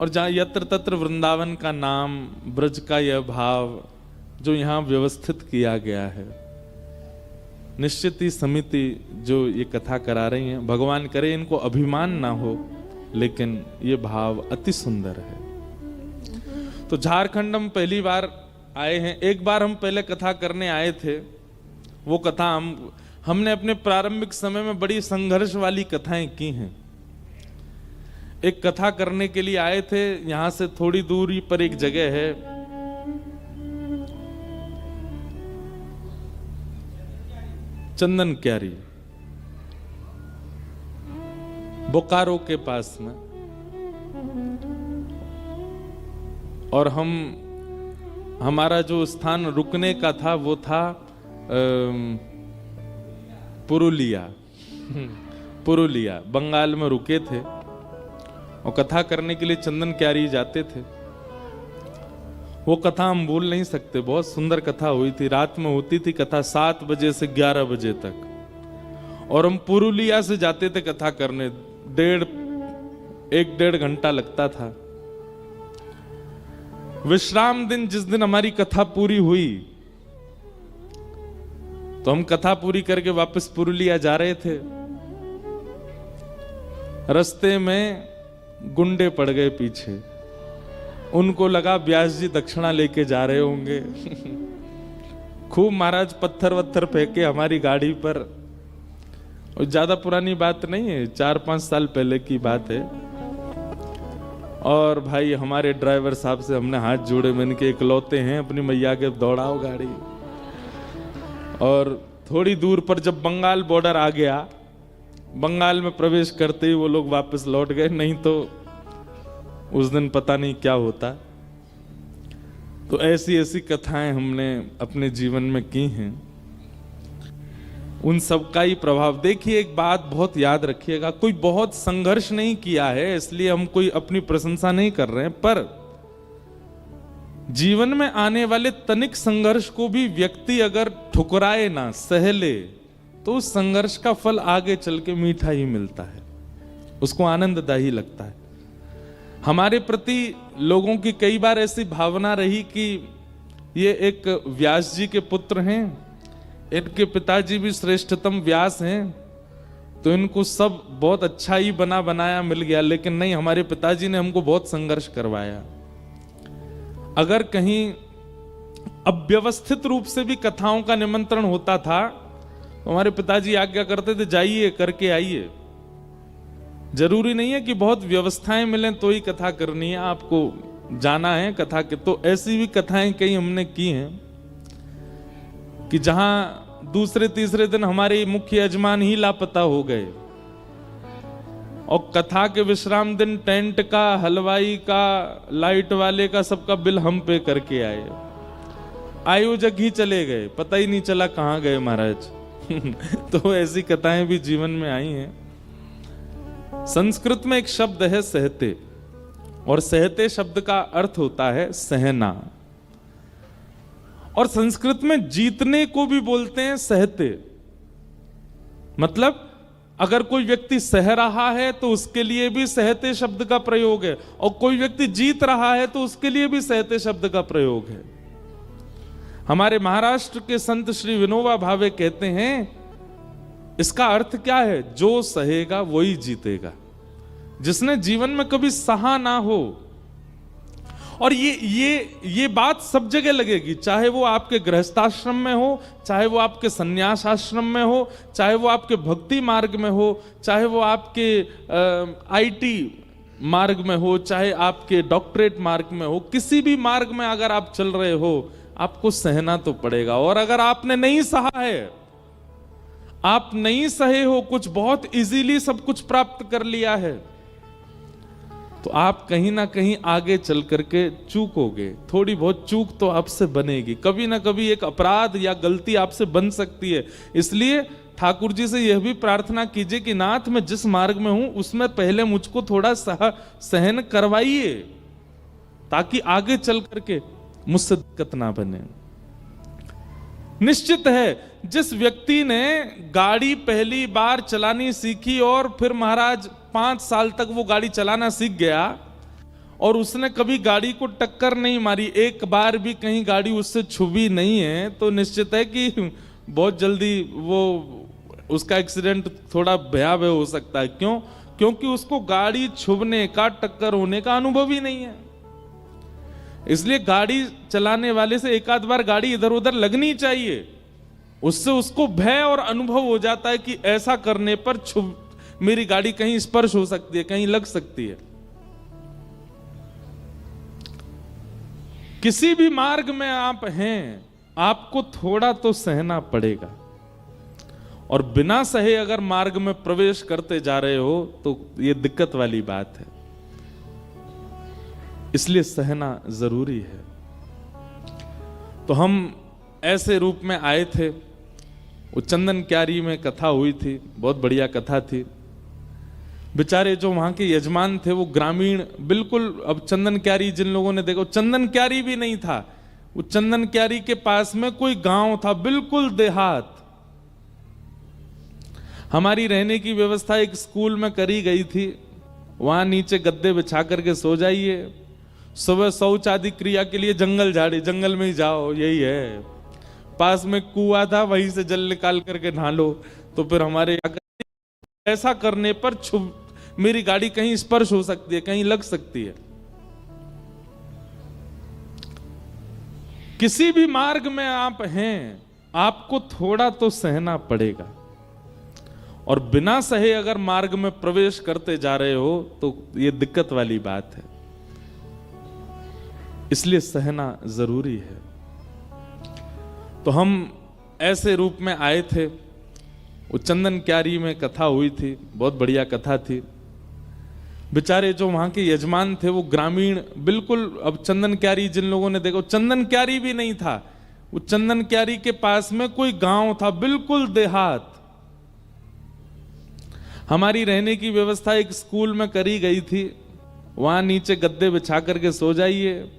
और जहाँ यत्र तत्र वृंदावन का नाम, ब्रज का यह भाव जो यहाँ व्यवस्थित किया गया है, निश्चित ही समिति जो ये कथा करा रही है, भगवान करे इनको अभिमान ना हो, लेकिन ये भाव अति सुंदर है। तो झारखंड हम पहली बार आए हैं। एक बार हम पहले कथा करने आए थे। वो कथा हमने अपने प्रारंभिक समय में बड़ी संघर्ष वाली कथाएं की हैं। एक कथा करने के लिए आए थे, यहां से थोड़ी दूरी पर एक जगह है, चंदन क्यारी, बोकारो के पास में। और हमारा जो स्थान रुकने का था वो था पुरुलिया, बंगाल में रुके थे और कथा करने के लिए चंदन क्यारी जाते थे। वो कथा हम भूल नहीं सकते, बहुत सुंदर कथा हुई थी। रात में होती थी कथा 7 बजे से 11 बजे तक, और हम पुरुलिया से जाते थे कथा करने। 1.5 घंटा लगता था। विश्राम दिन जिस दिन हमारी कथा पूरी हुई, तो हम कथा पूरी करके वापस पुरुलिया जा रहे थे। रास्ते में गुंडे पड़ गए पीछे। उनको लगा व्यास जी दक्षिणा लेके जा रहे होंगे। खूब महाराज पत्थर वत्थर फेंके हमारी गाड़ी पर। और ज्यादा पुरानी बात नहीं है, 4-5 साल पहले की बात है। और भाई हमारे ड्राइवर साहब से हमने हाथ जोड़े, मैंने के इकलौते हैं, अपनी मैया के दौड़ाओ गाड़ी। और थोड़ी दूर पर जब बंगाल बॉर्डर आ गया, बंगाल में प्रवेश करते ही वो लोग वापस लौट गए, नहीं तो उस दिन पता नहीं क्या होता। तो ऐसी ऐसी कथाएं हमने अपने जीवन में की हैं। उन सब का ही प्रभाव। देखिए, एक बात बहुत याद रखिएगा, कोई बहुत संघर्ष नहीं किया है इसलिए हम कोई अपनी प्रशंसा नहीं कर रहे हैं, पर जीवन में आने वाले तनिक संघर्ष को भी व्यक्ति अगर ठुकराए ना, सह ले, तो उस संघर्ष का फल आगे चल के मीठा ही मिलता है, उसको आनंददायी लगता है। हमारे प्रति लोगों की कई बार ऐसी भावना रही कि ये एक व्यास जी के पुत्र हैं, इनके पिताजी भी श्रेष्ठतम व्यास हैं, तो इनको सब बहुत अच्छा ही बना बनाया मिल गया। लेकिन नहीं, हमारे पिताजी ने हमको बहुत संघर्ष करवाया। अगर कहीं अव्यवस्थित रूप से भी कथाओं का निमंत्रण होता था, तो हमारे पिताजी आज्ञा करते थे, जाइए करके आइए। जरूरी नहीं है कि बहुत व्यवस्थाएं मिलें तो ही कथा करनी है, आपको जाना है कथा के। तो ऐसी भी कथाएं कई हमने की हैं कि जहां दूसरे तीसरे दिन हमारे मुख्य यजमान ही लापता हो गए, और कथा के विश्राम दिन टेंट का, हलवाई का, लाइट वाले का, सबका बिल हम पे करके आए। आयोजक ही चले गए, पता ही नहीं चला कहां गए महाराज। तो ऐसी कथाएं भी जीवन में आई हैं। संस्कृत में एक शब्द है सहते, और सहते शब्द का अर्थ होता है सहना। और संस्कृत में जीतने को भी बोलते हैं सहते। मतलब अगर कोई व्यक्ति सह रहा है तो उसके लिए भी सहते शब्द का प्रयोग है, और कोई व्यक्ति जीत रहा है तो उसके लिए भी सहते शब्द का प्रयोग है। हमारे महाराष्ट्र के संत श्री विनोबा भावे कहते हैं, इसका अर्थ क्या है? जो सहेगा वही जीतेगा। जिसने जीवन में कभी सहा ना हो, और ये बात सब जगह लगेगी, चाहे वो आपके गृहस्थाश्रम में हो, चाहे वो आपके संन्यास आश्रम में हो, चाहे वो आपके भक्ति मार्ग में हो, चाहे वो आपके आईटी मार्ग में हो, चाहे आपके डॉक्टरेट मार्ग में हो। किसी भी मार्ग में अगर आप चल रहे हो, आपको सहना तो पड़ेगा। और अगर आपने नहीं सहा है, आप नहीं सहे हो, कुछ बहुत इजीली सब कुछ प्राप्त कर लिया है, तो आप कहीं ना कहीं आगे चल करके चूकोगे। थोड़ी बहुत चूक तो आपसे बनेगी, कभी ना कभी एक अपराध या गलती आपसे बन सकती है। इसलिए ठाकुर जी से यह भी प्रार्थना कीजिए कि नाथ, मैं जिस मार्ग में हूं उसमें पहले मुझको थोड़ा सहन करवाइए, ताकि आगे चल करके मुझसे दिक्कत ना बने। निश्चित है, जिस व्यक्ति ने गाड़ी पहली बार चलानी सीखी और फिर महाराज 5 साल तक वो गाड़ी चलाना सीख गया, और उसने कभी गाड़ी को टक्कर नहीं मारी, एक बार भी कहीं गाड़ी उससे छुई नहीं है, तो निश्चित है कि बहुत जल्दी वो उसका एक्सीडेंट थोड़ा भयावह हो सकता है। क्यों? क्योंकि उसको गाड़ी छुबने का, टक्कर होने का अनुभव ही नहीं है। इसलिए गाड़ी चलाने वाले से एक आध बार गाड़ी इधर उधर लगनी चाहिए, उससे उसको भय और अनुभव हो जाता है कि ऐसा करने पर मेरी गाड़ी कहीं स्पर्श हो सकती है, कहीं लग सकती है। किसी भी मार्ग में आप हैं, आपको थोड़ा तो सहना पड़ेगा, और बिना सहे अगर मार्ग में प्रवेश करते जा रहे हो तो यह दिक्कत वाली बात है। इसलिए सहना जरूरी है। तो हम ऐसे रूप में आए थे। वो चंदन क्यारी में कथा हुई थी, बहुत बढ़िया कथा थी। बेचारे जो वहां के यजमान थे वो ग्रामीण, बिल्कुल, अब चंदन क्यारी जिन लोगों ने देखो, चंदन क्यारी भी नहीं था, वो चंदन क्यारी के पास में कोई गांव था, बिल्कुल देहात। हमारी रहने की व्यवस्था एक स्कूल में करी गई थी, वहां नीचे गद्दे बिछा करके सो जाइए, सुबह शौच आदि क्रिया के लिए जंगल झाड़ी, जंगल में ही जाओ, यही है। पास में कुआं था, वहीं से जल निकाल करके नहा लो। तो फिर हमारे ऐसा करने पर मेरी गाड़ी कहीं स्पर्श हो सकती है, कहीं लग सकती है। किसी भी मार्ग में आप हैं, आपको थोड़ा तो सहना पड़ेगा, और बिना सहे अगर मार्ग में प्रवेश करते जा रहे हो तो यह दिक्कत वाली बात है। इसलिए सहना जरूरी है। तो हम ऐसे रूप में आए थे। वो चंदन क्यारी में कथा हुई थी, बहुत बढ़िया कथा थी। बेचारे जो वहां के यजमान थे वो ग्रामीण, बिल्कुल, अब चंदन क्यारी जिन लोगों ने देखो, चंदन क्यारी भी नहीं था, वो चंदन क्यारी के पास में कोई गांव था, बिल्कुल देहात। हमारी रहने की व्यवस्था एक स्कूल में करी गई थी, वहां नीचे गद्दे बिछा करके सो जाइए,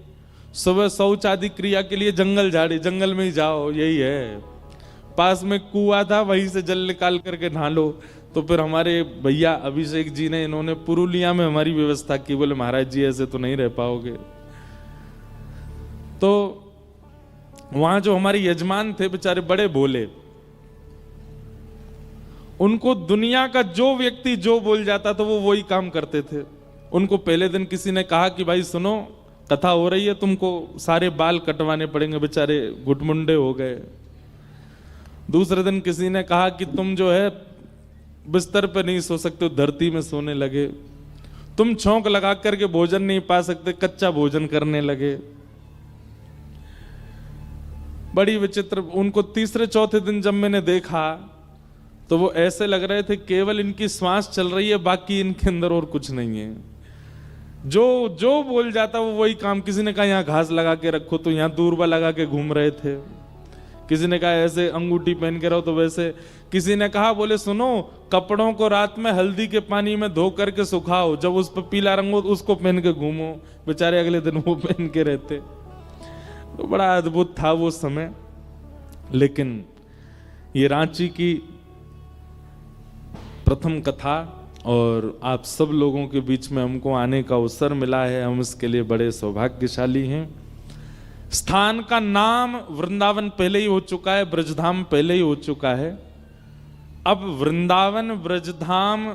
सुबह शौच आदि क्रिया के लिए जंगल झाड़ी, जंगल में ही जाओ, यही है। पास में कुआं था, वहीं से जल निकाल करके नहा लो। तो फिर हमारे भैया अभिषेक जी ने, इन्होंने पुरुलिया में हमारी व्यवस्था की। बोले महाराज जी ऐसे तो नहीं रह पाओगे। तो वहां जो हमारे यजमान थे बेचारे बड़े भोले, उनको दुनिया का जो व्यक्ति जो बोल जाता था वो वही काम करते थे। उनको पहले दिन किसी ने कहा कि भाई सुनो, कथा हो रही है, तुमको सारे बाल कटवाने पड़ेंगे। बेचारे घुटमुंडे हो गए। दूसरे दिन किसी ने कहा कि तुम जो है बिस्तर पे नहीं सो सकते हो, धरती में सोने लगे। तुम छौंक लगा करके भोजन नहीं पा सकते, कच्चा भोजन करने लगे। बड़ी विचित्र। उनको तीसरे चौथे दिन जब मैंने देखा तो वो ऐसे लग रहे थे केवल इनकी श्वास चल रही है, बाकी इनके अंदर और कुछ नहीं है। जो बोल जाता वो वही काम। किसी ने कहा यहाँ घास लगा के रखो, तो यहाँ दूरबा लगा के घूम रहे थे। किसी ने कहा ऐसे अंगूठी पहन के रहो, तो वैसे। किसी ने कहा बोले सुनो, कपड़ों को रात में हल्दी के पानी में धो करके सुखाओ, जब उस पर पीला रंग हो उसको पहन के घूमो। बेचारे अगले दिन वो पहन के रहते। तो बड़ा अद्भुत था वो समय। लेकिन ये रांची की प्रथम कथा, और आप सब लोगों के बीच में हमको आने का अवसर मिला है, हम इसके लिए बड़े सौभाग्यशाली हैं। स्थान का नाम वृंदावन पहले ही हो चुका है, ब्रजधाम पहले ही हो चुका है। अब वृंदावन ब्रजधाम